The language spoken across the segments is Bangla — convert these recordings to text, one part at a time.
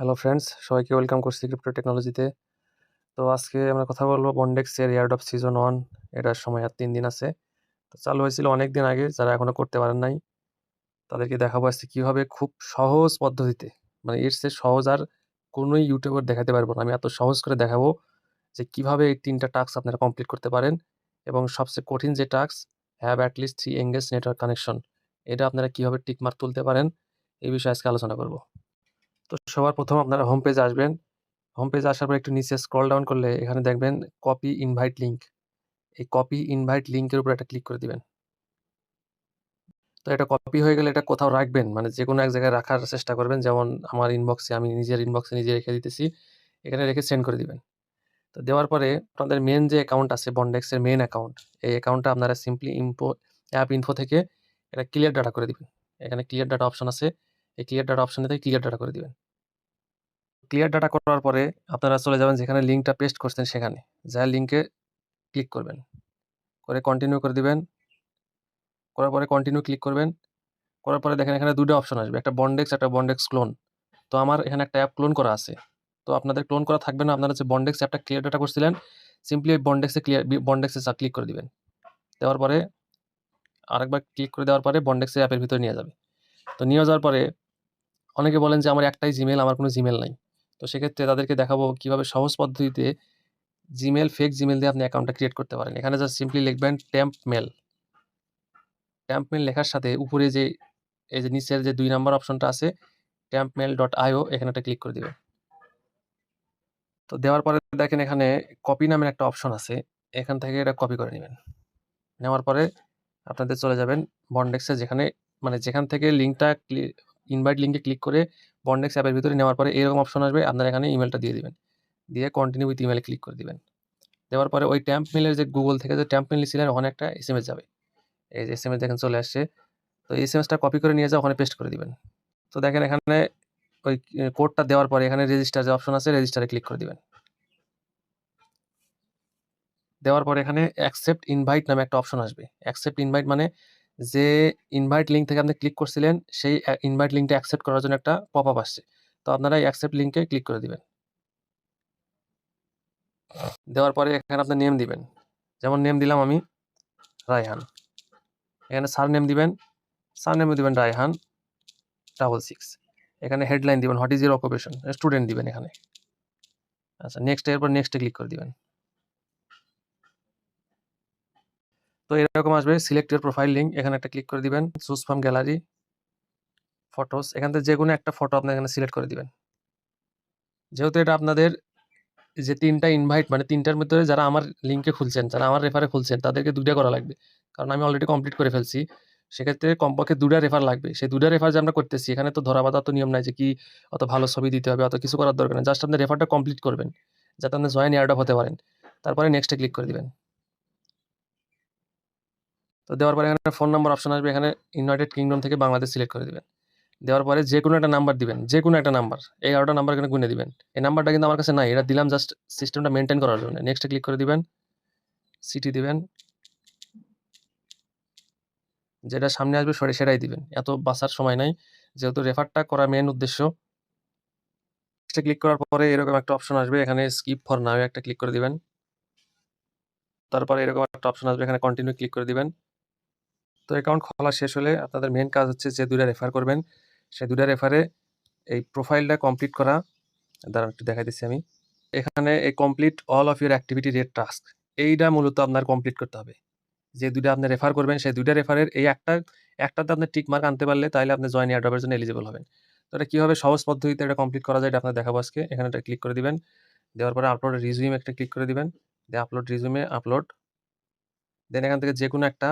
হ্যালো ফ্রেন্ডস, সবাইকে ওয়েলকাম করছি ক্রিপ্টো টেকনোলজিতে। তো আজকে আমরা কথা বলবো বন্ডেক্সের এয়ারড্রপ সিজন 1। এটার সময় আর 3 দিন আছে। তো চালু হয়েছিল অনেক দিন আগে, যারা এখনো করতে পারেন নাই তাদেরকে দেখাবো আজকে কিভাবে খুব সহজ পদ্ধতিতে, মানে এর চেয়ে সহজ আর কোনো ইউটিউবার দেখাতে পারবো না। আমি এত সহজ করে দেখাবো যে কিভাবে এই 3টা টাস্ক আপনারা কমপ্লিট করতে পারেন, এবং সবচেয়ে কঠিন যে task, have at least 3 engage network connection, এটা আপনারা কিভাবে টিক মার্ক তুলতে পারেন এই বিষয়ে আজকে আলোচনা করব। তো সবার প্রথম আপনারা হোম পেজে আসবেন। হোম পেজে আসার পর একটু নিচে স্ক্রল ডাউন করলে এখানে দেখবেন কপি ইনভাইট লিঙ্ক। এই কপি ইনভাইট লিঙ্কের উপর একটা ক্লিক করে দিবেন। তো এটা কপি হয়ে গেলে এটা কোথাও রাখবেন, মানে যে কোনো এক জায়গায় রাখার চেষ্টা করবেন। যেমন আমার ইনবক্সে, আমি নিজের ইনবক্সে নিজে রেখে দিতেছি, এখানে রেখে সেন্ড করে দিবেন। তো দেওয়ার পরে আপনাদের মেন যে অ্যাকাউন্ট আছে, বন্ডেক্সের মেন অ্যাকাউন্ট, এই অ্যাকাউন্টটা আপনারা সিম্পলি অ্যাপ ইনফো থেকে এটা ক্লিয়ার ডাটা করে দিবেন। এখানে ক্লিয়ার ডাটা অপশন আছে, এই ক্লিয়ার ডাটা অপশনে থেকে ক্লিয়ার ডাটা করে দিবেন। ক্লিয়ার ডাটা করার পরে আপনারা চলে যাবেন যেখানে লিঙ্কটা পেস্ট করছেন, সেখানে যা লিঙ্কে ক্লিক করবেন, করে কন্টিনিউ করে দিবেন। করার পরে কন্টিনিউ ক্লিক করবেন। করার পরে দেখেন এখানে 2টা অপশন আসবে, একটা বন্ডেক্স, একটা বন্ডেক্স ক্লোন। তো আমার এখানে একটা অ্যাপ ক্লোন করা আছে। তো আপনাদের ক্লোন করা থাকবে না, আপনারা যে বন্ডেক্স অ্যাপটা ক্লিয়ার ডাটা করছিলেন, সিম্পলি ওই বন্ডেক্সে ক্লিক করে দিবেন। দেওয়ার পরে আরেকবার ক্লিক করে দেওয়ার পরে বন্ডেক্সের অ্যাপের ভিতরে নিয়ে যাবে। তো নিয়ে যাওয়ার পরে অনেকে বলেন যে আমার একটাই জিমেল, আমার কোনো জিমেল নাই। তো সেক্ষেত্রে তাদেরকে দেখাবো কিভাবে সহজ পদ্ধতিতে ফেক জিমেল দিয়ে আপনি অ্যাকাউন্টটা ক্রিয়েট করতে পারেন। এখানে জাস্ট সিম্পলি লিখবেন টেম্প মেল। টেম্প মেল লেখার সাথে উপরে যে এই যে নিচের যে 2 নাম্বার অপশনটা আছে, tempmail.io, এখানে একটা ক্লিক করে দিবেন। তো দেওয়ার পরে দেখেন এখানে কপি নামের একটা অপশন আছে, এখান থেকে এটা কপি করে নেবেন। নেওয়ার পরে আপনাদের চলে যাবেন বন্ডেক্সে, যেখানে মানে যেখান থেকে লিঙ্কটা ইনভাইট লিঙ্কে ক্লিক করে বন্ডেক্স অ্যাপের ভিতরে নেওয়ার পরে এরকম অপশন আসবে, আপনারা এখানে ইমেলটা দিয়ে দিবেন। দিয়ে কন্টিনিউ উইথ ইমেলে ক্লিক করে দিবেন। দেওয়ার পরে ওই ট্যাম্প মেলের যে গুগল থেকে যে ট্যাম্প মেল নিয়েছিলেন, ওখানে একটা এসএমএস যাবে। এই যে এসএমএস দেখেন চলে আসছে। তো এসএমএসটা কপি করে নিয়ে যাও, ওখানে পেস্ট করে দিবেন। তো দেখেন এখানে ওই কোডটা দেওয়ার পরে এখানে রেজিস্টার যে অপশন আছে, রেজিস্টারে ক্লিক করে দিবেন। দেওয়ার পরে এখানে অ্যাকসেপ্ট ইনভাইট নামে একটা অপশন আসবে। অ্যাকসেপ্ট ইনভাইট মানে যে ইনভাইট লিঙ্ক থেকে আপনি ক্লিক করছিলেন, সেই ইনভাইট লিঙ্কটা অ্যাকসেপ্ট করার জন্য একটা পপআপ আসছে। তো আপনারা এই অ্যাকসেপ্ট লিঙ্কে ক্লিক করে দিবেন। দেওয়ার পরে এখানে আপনি নেম দিবেন। যেমন নেম দিলাম আমি রায়হান। এখানে সারনেম দিবেন, সারনেমও দিবেন রায়হান 66। এখানে হেডলাইন দিবেন what is your occupation, student দিবেন এখানে। আচ্ছা, নেক্সট, এরপর নেক্সটে ক্লিক করে দিবেন। তো এরকম আসবে সিলেক্ট ইউর প্রোফাইল লিঙ্ক, এখানে একটা ক্লিক করে দিবেন। চুজ ফ্রম গ্যালারি ফটোস, এখান থেকে যে কোনো একটা ফটো আপনি এখানে সিলেক্ট করে দিবেন। যেহেতু এটা আপনাদের যে 3টা ইনভাইট, মানে 3টার মধ্যে যারা আমার লিঙ্কে খুলছেন, যারা আমার রেফারে খুলছেন, তাদেরকে 2টা করা লাগবে। কারণ আমি অলরেডি কমপ্লিট করে ফেলছি। সেক্ষেত্রে কমপক্ষে 2টা রেফার লাগবে। সেই 2টা রেফার যে আমরা করতেছি, এখানে তো ধরা বাঁধা তো নিয়ম নাই যে কি অত ভালো ছবি দিতে হবে, অত কিছু করার দরকার নেই। জাস্ট আপনি রেফারটা কমপ্লিট করবেন, যাতে আপনি জয়েন এয়ারড্রপ হতে পারেন। তারপরে নেক্সটে ক্লিক করে দিবেন। তো দেওয়ার পরে এখানে ফোন নাম্বার অপশন আসবে, এখানে ইউনাইটেড কিংডম থেকে বাংলাদেশ সিলেক্ট করে দিবেন। দেওয়ার পরে যে কোনো একটা নাম্বার দিবেন, যে কোনো একটা নাম্বার, 11টা নাম্বার এখানে গুনে দিবেন। এই নাম্বারটা কিন্তু আমার কাছে নাই, এটা দিলাম জাস্ট সিস্টেমটা মেনটেন করার জন্য। নেক্সটে ক্লিক করে দিবেন। সিটি দিবেন, যেটা সামনে আসবে সেটাই দিবেন, এত বাছার সময় নাই, যেহেতু রেফারটা করা মেন উদ্দেশ্য। নেক্সটে ক্লিক করার পরে এরকম একটা অপশন আসবে, এখানে স্কিপ ফর নাও একটা ক্লিক করে দিবেন। তারপরে এরকম একটা অপশন আসবে, এখানে কন্টিনিউ ক্লিক করে দিবেন। তো অ্যাকাউন্ট খোলা শেষ হলে আপনাদের মেন কাজ হচ্ছে যে 2টা রেফার করবেন, সেই 2টা রেফারে এই প্রোফাইলটা কমপ্লিট করা। দাঁড়ান একটু দেখাই দিচ্ছি আমি। এখানে এই complete all of your activity rate task, এইটা মূলত আপনার কমপ্লিট করতে হবে। যে 2টা আপনি রেফার করবেন, সেই 2টা রেফারের এই একটাতে আপনি টিক মার্ক আনতে পারলে, তাহলে আপনি জয়েন এয়ারড্রপের জন্য এলিজিবল হবেন। তো এটা কিভাবে সহজ পদ্ধতিতে এটা কমপ্লিট করা যায়, এটা আপনাদের দেখাবো আজকে। এখানে এটা ক্লিক করে দিবেন। দেওয়ার পরে আপলোড রিজিউম একটা ক্লিক করে দিবেন। দিয়ে আপলোড রিজিউমে আপলোড, দেন এখান থেকে যে কোনো একটা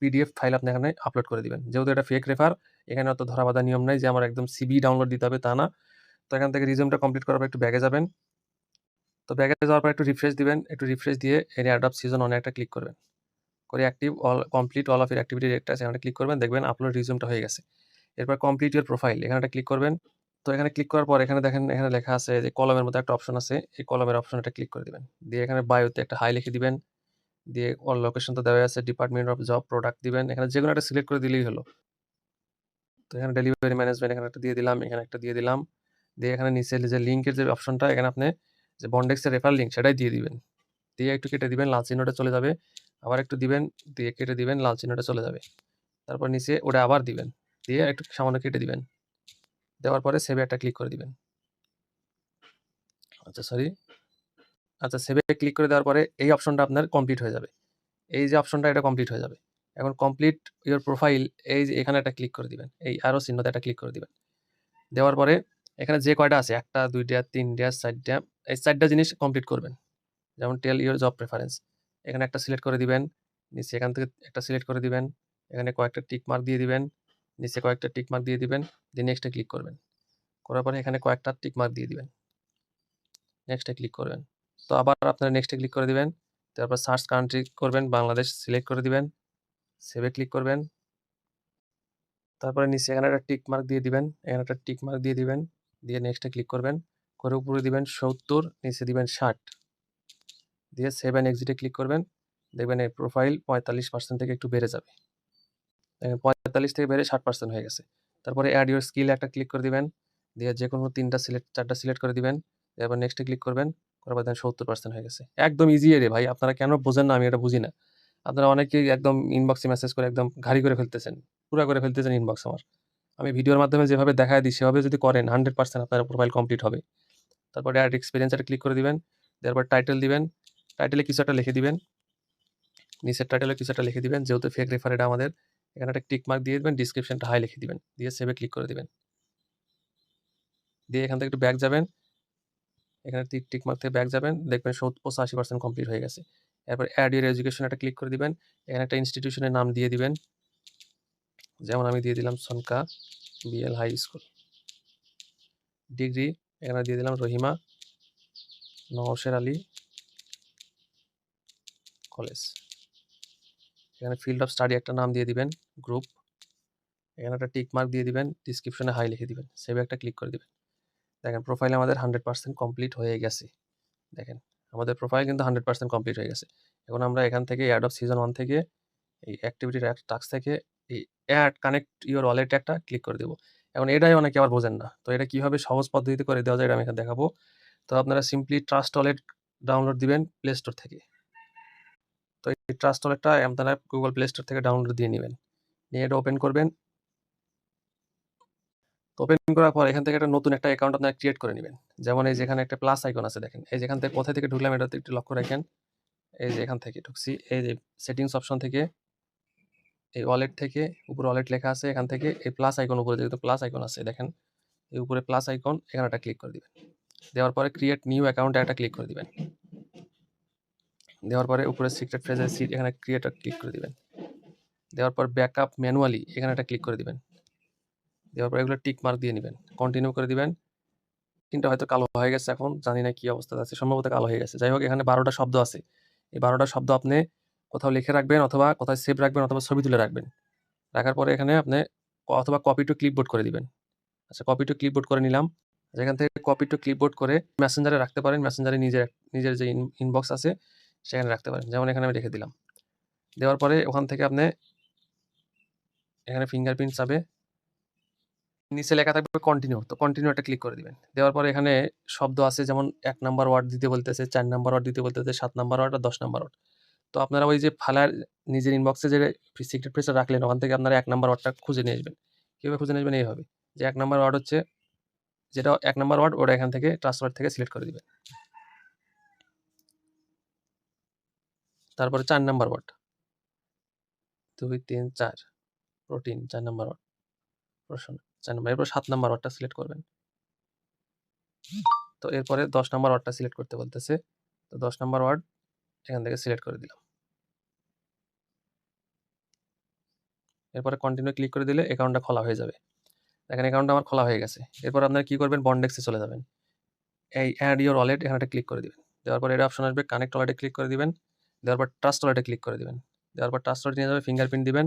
পিডিএফ ফাইল আপনি এখানে আপলোড করে দিবেন। যেহেতু এটা ফেক রেফার, এখানে অত ধরা বাঁধা নিয়ম নাই যে আমার একদম সিভি ডাউনলোড দিতে হবে, তা না। তো এখান থেকে রিজিউমটা কমপ্লিট করার পর একটু ব্যাগে যাবেন। তো ব্যাগে যাওয়ার পর একটু রিফ্রেশ দিবেন। একটু রিফ্রেশ দিয়ে এর এয়ারড্রপ সিজন 1 একটা ক্লিক করবেন। করে active all complete all of your activity রেটটা সেখানে ক্লিক করবেন, দেখবেন আপলোড রিজিউমটা হয়ে গেছে। এরপর কমপ্লিট ইউর প্রোফাইল, এখানে একটা ক্লিক করবেন। তো এখানে ক্লিক করার পর এখানে দেখেন এখানে লেখা আছে যে কলমের মতো একটা অপশন আছে, এই কলমের অপশনটা ক্লিক করে দিবেন। দিয়ে এখানে বায়োতে একটা হাই লিখে দিবেন। দিয়ে অল লোকেশন তো দেওয়া আছে, ডিপার্টমেন্ট অফ জব প্রোডাক্ট দিবেন। এখানে যেকোনো একটা সিলেক্ট করে দিলেই হলো। তো এখানে ডেলিভারি ম্যানেজমেন্ট এখানে একটা দিয়ে দিলাম, এখানে একটা দিয়ে দিলাম। দিয়ে এখানে নিচে যে লিঙ্কের যে অপশনটা, এখানে আপনি যে বন্ডেক্সের রেফার লিঙ্ক সেটাই দিয়ে দিবেন। দিয়ে একটু কেটে দিবেন, লাল চিহ্নটা চলে যাবে। আবার একটু দিবেন, দিয়ে কেটে দিবেন, লাল চিহ্নটা চলে যাবে। তারপর নিচে ওটা আবার দিবেন, দিয়ে একটু সামান্য কেটে দিবেন। দেওয়ার পরে সেভে একটা ক্লিক করে দিবেন। আচ্ছা সেভে ক্লিক করে দেওয়ার পরে এই অপশনটা আপনার কমপ্লিট হয়ে যাবে। এই যে অপশনটা, এটা কমপ্লিট হয়ে যাবে। এখন কমপ্লিট ইওর প্রোফাইল, এই যে এখানে একটা ক্লিক করে দিবেন, এই আরো চিহ্নতে একটা ক্লিক করে দিবেন। দেওয়ার পরে এখানে যে কয়টা আছে, 1টা 2টা 3টা 4টা, এই 4টা জিনিস কমপ্লিট করবেন। যেমন টেল ইওর জব প্রেফারেন্স, এখানে একটা সিলেক্ট করে দিবেন, নিচে এখান থেকে একটা সিলেক্ট করে দিবেন, এখানে কয়েকটা টিক মার্ক দিয়ে দিবেন, নিচে কয়েকটা টিক মার্ক দিয়ে দিবেন, দিয়ে নেক্সটে ক্লিক করবেন। করার পরে এখানে কয়েকটা টিক মার্ক দিয়ে দিবেন, নেক্সটে ক্লিক করবেন। তো আবার আপনারা নেক্সটে ক্লিক করে দিবেন। তারপর সার্চ কান্ট্রি করবেন, বাংলাদেশ সিলেক্ট করে দিবেন, সেভে ক্লিক করবেন। তারপরে নিচে এখানে একটা টিক মার্ক দিয়ে দিবেন, এখানে একটা টিক মার্ক দিয়ে দিবেন, দিয়ে নেক্সটে ক্লিক করবেন। করে উপরে দিবেন 70, নিচে দিবেন 60, দিয়ে সেভ অ্যান্ড এক্সিটে ক্লিক করবেন। দেখবেন এই প্রোফাইল 45% থেকে একটু বেড়ে যাবে। দেখেন 45 থেকে বেড়ে 60% হয়ে গেছে। তারপরে অ্যাড ইউর স্কিল একটা ক্লিক করে দিবেন, দিয়ে যে কোনো 4টা সিলেক্ট করে দিবেন, এবার নেক্সটে ক্লিক করবেন। করার পর দেখেন 70% হয়ে গেছে। একদম ইজি রে ভাই, আপনারা কেন বোঝেন না আমি এটা বুঝি না। আপনারা অনেকেই একদম ইনবক্সে মেসেজ করে একদম ঘাড়ি করে ফেলতেছেন, পুরা করে ফেলতেছেন ইনবক্স আমার। আমি ভিডিওর মাধ্যমে যেভাবে দেখায় দিই সেভাবে যদি করেন 100% আপনার প্রোফাইল কমপ্লিট হবে। তারপরে অ্যাড এক্সপেরিয়েন্স এটা ক্লিক করে দিবেন, দেওয়ার পর টাইটেল দিবেন, টাইটেলে কিছু একটা লিখে দিবেন, নিচের টাইটেলে কিছু একটা লিখে দিবেন, যেহেতু ফেক রেফার এটা আমাদের। এখানে একটা টিক মার্ক দিয়ে দিবেন, ডিসক্রিপশনটা হাই লিখে দিবেন, দিয়ে সেভে ক্লিক করে দিবেন। দিয়ে এখান থেকে একটু ব্যাক যাবেন, এখানে টিক মার্ক থেকে ব্যাক যাবেন, দেখবেন 85% কমপ্লিট হয়ে গেছে। এরপর অ্যাড ইউর এডুকেশন একটা ক্লিক করে দিবেন, এখানে একটা ইনস্টিটিউশনের নাম দিয়ে দিবেন, যেমন আমি দিয়ে দিলাম Sonka BL high school. Degree এখানে দিয়ে দিলাম রহিমা নওশের আলী কলেজ। এখানে ফিল্ড অফ স্টাডি একটা নাম দিয়ে দিবেন, গ্রুপ। এখানে একটা টিক মার্ক দিয়ে দিবেন, ডিসক্রিপশনে হাই লিখে দিবেন, সেভে একটা ক্লিক করে দিবেন। দেখেন প্রোফাইল আমাদের 100% কমপ্লিট হয়ে গেছে। দেখেন আমাদের প্রোফাইল কিন্তু 100% কমপ্লিট হয়ে গেছে। এখন আমরা এখান থেকে অ্যাড অফ সিজন 1 থেকে এই অ্যাক্টিভিটি টাস্ক থেকে এই অ্যাড কানেক্ট ইওর ওয়ালেট একটা ক্লিক করে দেবো। এখন এটাই অনেকে আবার বোঝেন না, তো এটা কিভাবে সহজ পদ্ধতিতে করে দেওয়া যায় এটা আমি এখানে দেখাবো। তো আপনারা সিম্পলি ট্রাস্ট ওয়ালেট ডাউনলোড দিবেন প্লে স্টোর থেকে। তো এই ট্রাস্ট ওয়ালেটটা আপনারা গুগল প্লে স্টোর থেকে ডাউনলোড দিয়ে নেবেন, নিয়ে এটা ওপেন করবেন। তো ওপেন করার পর এখান থেকে একটা নতুন একটা অ্যাকাউন্ট আপনারা ক্রিয়েট করে নেবেন। যেমন এই যেখানে একটা প্লাস আইকন আছে দেখেন, এই যেখান থেকে কোথা থেকে ঢুকলাম এটাতে একটু লক্ষ্য রাখেন। এই যে এখান থেকে ঢুকছি, এই যে সেটিংস অপশন থেকে, এই ওয়ালেট থেকে উপরে ওয়ালেট লেখা আছে, এখান থেকে এই প্লাস আইকন, উপরে যেহেতু প্লাস আইকন আছে দেখেন, এই উপরে প্লাস আইকন, এখানে একটা ক্লিক করে দিবেন। দেওয়ার পরে ক্রিয়েট নিউ অ্যাকাউন্টে একটা ক্লিক করে দিবেন। দেওয়ার পরে উপরে সিক্রেট ফ্রেজের সিট এখানে ক্রিয়েট ক্লিক করে দিবেন। দেওয়ার পর ব্যাকআপ ম্যানুয়ালি এখানে একটা ক্লিক করে দিবেন। দেওয়ার পর এগুলো টিক মার্ক দিয়ে নেবেন, কন্টিনিউ করে দিবেন। স্ক্রিনটা হয়তো কালো হয়ে গেছে, এখন জানি না কি অবস্থা আছে, সম্ভবত কালো হয়ে গেছে। যাই হোক এখানে 12টা শব্দ আছে, এই 12টা শব্দ আপনি কোথাও লিখে রাখবেন, অথবা কোথাও সেভ রাখবেন, অথবা ছবি তুলে রাখবেন। রাখার পরে এখানে আপনি অথবা কপি টু ক্লিপবোর্ড করে দিবেন। আচ্ছা কপি টু ক্লিপবোর্ড করে নিলাম। যেখান থেকে কপি টু ক্লিপবোর্ড করে মেসেঞ্জারে রাখতে পারেন, মেসেঞ্জারে নিজের যে ইনবক্স আছে সেখানে রাখতে পারেন, যেমন এখানে আমি রেখে দিলাম। দেওয়ার পরে ওখান থেকে আপনি এখানে ফিঙ্গারপ্রিন্ট চাবে, নিচে লেখা থাকবে কন্টিনিউ, তো কন্টিনিউ একটা ক্লিক করে দিবেন। দেওয়ার পরে এখানে শব্দ আছে, যেমন 1 নাম্বার ওয়ার্ড দিতে বলতেছে, 4 নাম্বার ওয়ার্ড দিতে বলতেছে, 7 নাম্বার ওয়ার্ড আর 10 নাম্বার ওয়ার্ড। তো আপনারা ওই যে ফালার নিজের ইনবক্সে যে সিক্রেট ফ্রেজটা রাখলেন, ওখান থেকে আপনারা 1 নাম্বার ওয়ার্ডটা খুঁজে নিয়ে আসবেন। কীভাবে খুঁজে নিয়ে আসবেন? এইভাবে, যে 1 নাম্বার ওয়ার্ড হচ্ছে, যেটা 1 নাম্বার ওয়ার্ড ওটা এখান থেকে ট্রাস্ট ওয়ার্ড থেকে সিলেক্ট করে দিবেন। তারপরে 4 number ward, 2, 3, 4 protein 4 number ward, প্রশ্ন 4 নাম্বার। এরপর 7 নাম্বার ওয়ার্ডটা সিলেক্ট করবেন। তো এরপরে 10 নাম্বার ওয়ার্ডটা সিলেক্ট করতে বলতেছে, তো 10 নাম্বার ওয়ার্ড এখান থেকে সিলেক্ট করে দিলাম। এরপরে কন্টিনিউ ক্লিক করে দিলে অ্যাকাউন্টটা খোলা হয়ে যাবে। দেখেন অ্যাকাউন্টটা আমার খোলা হয়ে গেছে। এরপর আপনারা কি করবেন, বন্ডেক্সে চলে যাবেন। এই অ্যাড ইওর ওয়ালেট এখানে একটা ক্লিক করে দিবেন। দেওয়ার পর এটা অপশন আসবে, কানেক্ট ওয়ালেটে ক্লিক করে দিবেন। দেওয়ার পর ট্রাস্ট ওয়ালেটে ক্লিক করে দিবেন। দেওয়ার পর ট্রাস্ট ওয়ালেট নিয়ে যাবে, ফিঙ্গারপ্রিন্ট দিবেন।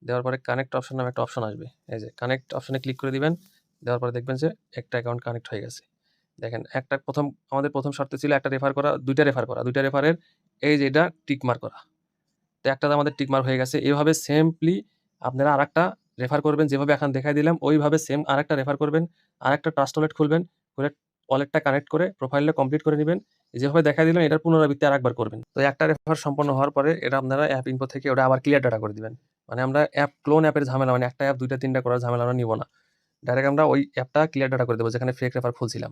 দেওয়ার পরে কানেক্ট অপশন নামে একটা অপশন আসবে, এই যে কানেক্ট অপশনে ক্লিক করে দিবেন। দেওয়ার পরে দেখবেন যে একটা অ্যাকাউন্ট কানেক্ট হয়ে গেছে। দেখেন একটা আমাদের প্রথম শর্ত ছিল একটা রেফার করা, 2টা রেফার করা, 2টা রেফারের এই যে এটা টিক মার্ক করা। তো একটাতে আমাদের টিক মার্ক হয়ে গেছে। এভাবে সিম্পলি আপনারা আরেকটা রেফার করবেন যেভাবে এখন দেখাই দিলাম, ওইভাবে সেম আরেকটা রেফার করবেন, আরেকটা ট্রাস্ট ওয়ালেট খুলবেন, খুলে ওয়ালেটটা কানেক্ট করে প্রোফাইলটা কমপ্লিট করে নিবেন। যেভাবে দেখাই দিলাম এটার পুনরাবৃত্তি আরেকবার করবেন। তো একটা রেফার সম্পন্ন হওয়ার পরে এটা আপনারা অ্যাপ ইনফো থেকে ওটা আবার ক্লিয়ার ডাটা করে দিবেন। মানে আমরা ক্লোন অ্যাপের ঝামেলা, মানে একটা অ্যাপ ২ টা ৩ টা করার ঝামেলা আমরা নিব না। ডাইরেক্ট আমরা ওই অ্যাপটা ক্লিয়ার ডাটা করে দেব যেখানে ফেক রেফার খুলছিলাম।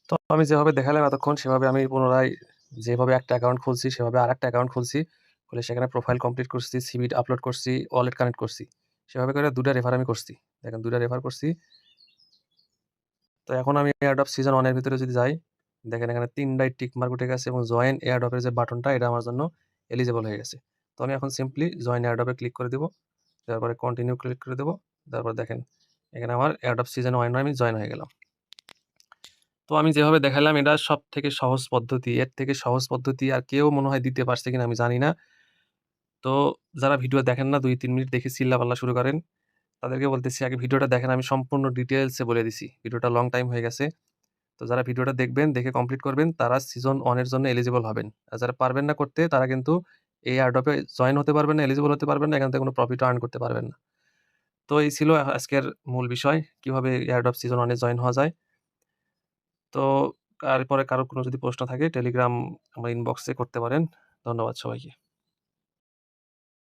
তো আমি যেভাবে দেখালাম এতক্ষণ সেভাবে আমি পুনরায় যেভাবে একটা অ্যাকাউন্ট খুলছি সেভাবে আরেকটা অ্যাকাউন্ট খুলছি। খুলে সেখানে প্রোফাইল কমপ্লিট করছি, সিভি আপলোড করছি, ওয়ালেট কানেক্ট করছি। সেভাবে করে ২ টা রেফার আমি করছি। দেখেন ২ টা রেফার করছি। তো এখন আমি এয়ারড্রপ সিজন 1 এর ভিতরে যদি যাই, দেখেন এখানে ৩ টাই টিক মার্ক উঠে গেছে এবং জয়েন এয়ারড্রপের যে বাটনটা এটা আমার জন্য এলিজিবল হয়ে গেছে। তো আমি এখন সিম্পলি জয়েন এয়ারড্রপে ক্লিক করে দিব। তারপরে কন্টিনিউ ক্লিক করে দেব। তারপর দেখেন এখানে আমার এয়ারড্রপ সিজন 1 এ আমি জয়েন হয়ে গেলাম। তো আমি যেভাবে দেখালাম এটা সবথেকে সহজ পদ্ধতি। এর থেকে সহজ পদ্ধতি আর কেউ মনে হয় দিতে পারছে কিনা আমি জানি না। তো যারা ভিডিও দেখেন না ২-৩ মিনিট দেখে চিল্লাপাল্লা শুরু করেন, তাদেরকে বলতেছি আগে ভিডিওটা দেখেন, আমি সম্পূর্ণ ডিটেইলসে বলে দিছি। ভিডিওটা লং টাইম হয়ে গেছে। তো যারা ভিডিওটা দেখবেন, দেখে কমপ্লিট করবেন তারা সিজন 1 এর জন্য এলিজিবল হবেন। আর যারা পারবেন না করতে তারা কিন্তু এই এয়ারড্রপে জয়েন হতে পারবেন না, এলিজিবল হতে পারবেন না, এখান থেকে কোনো প্রফিটও আর্ন করতে পারবেন না। তো এই ছিল আজকের মূল বিষয়। কিভাবে এয়ারড্রপ সিজন 1 এ জয়েন হওয়া যায়। তো এরপরে কারো কোনো যদি প্রশ্ন থাকে টেলিগ্রাম আমার ইনবক্সে করতে পারেন। ধন্যবাদ সবাইকে।